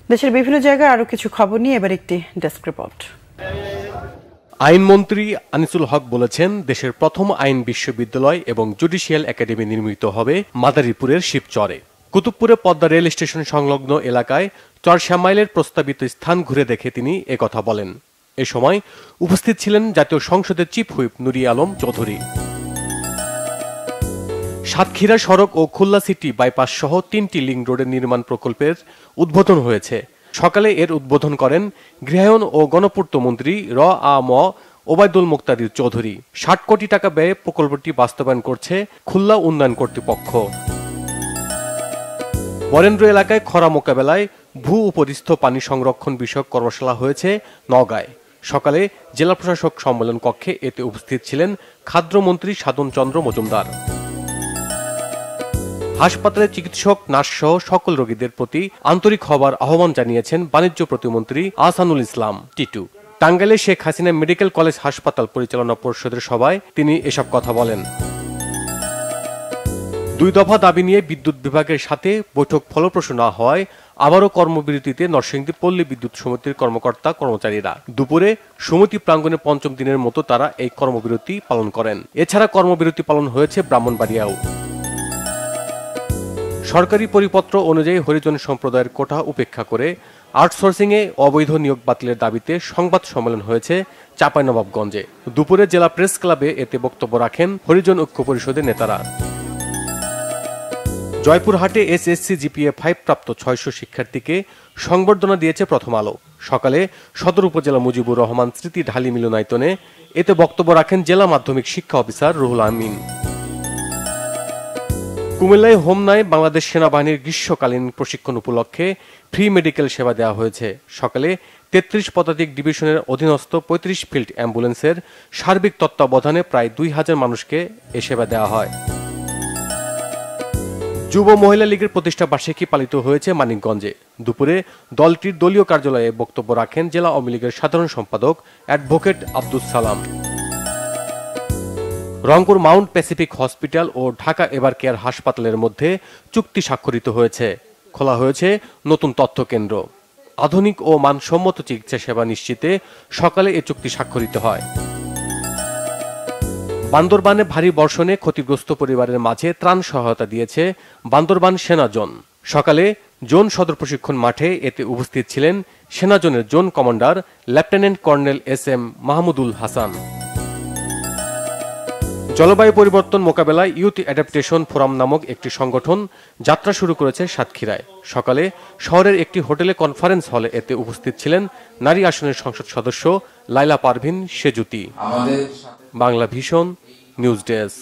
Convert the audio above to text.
দেশের বিভিন্ন জায়গায় আরো কিছু খবর নিয়ে এবার একটি ডেস্ক রিপোর্ট। আইনমন্ত্রী আনিসুল হক বলেছেন, দেশের প্রথম আইন বিশ্ববিদ্যালয় এবং জুডিশিয়াল একাডেমি নির্মিত হবে মাদারীপুরের শিবচরে। কুতুবপুরে পদ্মা রেল স্টেশন সংলগ্ন এলাকায় চরশ্যামাইলের প্রস্তাবিত স্থান ঘুরে দেখে তিনি একথা বলেন। এ সময় উপস্থিত ছিলেন জাতীয় সংসদের চিফ হুইপ নুরি আলম চৌধুরী। সাতক্ষীরা সড়ক ও খুলনা সিটি বাইপাস সহ ৩টি লিংক রোডের নির্মাণ প্রকল্পের উদ্বোধন হয়েছে। সকালে এর উদ্বোধন করেন গৃহায়ন ও গণপূর্ত মন্ত্রী ম ওবায়দুল মুক্তাদির চৌধুরী। ৬০ কোটি টাকা ব্যয়ে প্রকল্পটি বাস্তবায়ন করছে খুলনা উন্নয়ন কর্তৃপক্ষ। বরেন্দ্র এলাকায় খরা মোকাবেলায় ভূ উপরিস্থ পানি সংরক্ষণ বিষয়ক কর্মশালা হয়েছে নওগাঁয়। সকালে জেলা প্রশাসক সম্মেলন কক্ষে এতে উপস্থিত ছিলেন খাদ্যমন্ত্রী সাধন চন্দ্র মজুমদার। হাসপাতালে চিকিৎসক, নার্স সহ সকল রোগীদের প্রতি আন্তরিক হবার আহ্বান জানিয়েছেন বাণিজ্য প্রতিমন্ত্রী আহসানুল ইসলাম টিটু। টাঙ্গাইলে শেখ হাসিনা মেডিকেল কলেজ হাসপাতাল পরিচালনা পরিষদের সভায় তিনি এসব কথা বলেন। ২ দফা দাবি নিয়ে বিদ্যুৎ বিভাগের সাথে বৈঠক ফলপ্রসূ না হওয়ায় আবারও কর্মবিরতিতে নরসিংদী পল্লী বিদ্যুৎ সমিতির কর্মকর্তা কর্মচারীরা। দুপুরে সমিতি প্রাঙ্গণে পঞ্চম দিনের মতো তারা এই কর্মবিরতি পালন করেন। এছাড়া কর্মবিরতি পালন হয়েছে ব্রাহ্মণবাড়িয়াও। সরকারি পরিপত্র অনুযায়ী হরিজন সম্প্রদায়ের কোটা উপেক্ষা করে আউটসোর্সিংয়ে অবৈধ নিয়োগ বাতিলের দাবিতে সংবাদ সম্মেলন হয়েছে চাঁপাইনবাবগঞ্জে। দুপুরে জেলা প্রেস ক্লাবে এতে বক্তব্য রাখেন হরিজন ঐক্য পরিষদের নেতারা। জয়পুরহাটে এসএসসি জিপিএ 5 প্রাপ্ত 600 শিক্ষার্থীকে সংবর্ধনা দিয়েছে প্রথম আলো। সকালে সদর উপজেলা মুজিবুর রহমান স্মৃতি ঢালি মিলনায়তনে এতে বক্তব্য রাখেন জেলা মাধ্যমিক শিক্ষা অফিসার রুহুল আমিন। কুমিল্লায় হোমনায় বাংলাদেশ সেনাবাহিনীর গ্রীষ্মকালীন প্রশিক্ষণ উপলক্ষে ফ্রি মেডিকেল সেবা দেওয়া হয়েছে। সকালে ৩৩ পদাতিক ডিভিশনের অধীনস্থ ৩৫ ফিল্ড অ্যাম্বুলেন্সের সার্বিক তত্ত্বাবধানে প্রায় ২,০০০ মানুষকে এ সেবা দেওয়া হয়। যুব মহিলা লীগের প্রতিষ্ঠা বার্ষিকী পালিত হয়েছে মানিকগঞ্জে। দুপুরে দলটির দলীয় কার্যালয়ে বক্তব্য রাখেন জেলা আওয়ামী লীগের সাধারণ সম্পাদক advocate Abdus Salam. Rangpur Mount Pacific hospital ও ঢাকা এভার কেয়ার হাসপাতালের মধ্যে চুক্তি স্বাক্ষরিত হয়েছে। খোলা হয়েছে নতুন তথ্য কেন্দ্র। আধুনিক ও মানসম্মত চিকিৎসা সেবা নিশ্চিতে সকালে এ চুক্তি স্বাক্ষরিত হয়। বান্দরবানে ভারী বর্ষণে ক্ষতিগ্রস্ত পরিবারের মাঝে ত্রাণ সহায়তা দিয়েছে বান্দরবান সেনা জোন। সকালে জোন সদর প্রশিক্ষণ মাঠে এতে উপস্থিত ছিলেন সেনা জোনের zone commander lieutenant colonel SM Mahmudul Hasan. জলবায়ু পরিবর্তন মোকাবেলায় ইউথ অ্যাডাপ্টেশন ফোরাম নামক একটি সংগঠন যাত্রা শুরু করেছে সাতক্ষীরায়। সকালে শহরের একটি হোটেলে কনফারেন্স হলে এতে উপস্থিত ছিলেন নারী আসনের সংসদ সদস্য Laila Parvin Sejuti. Bangla vision news desk.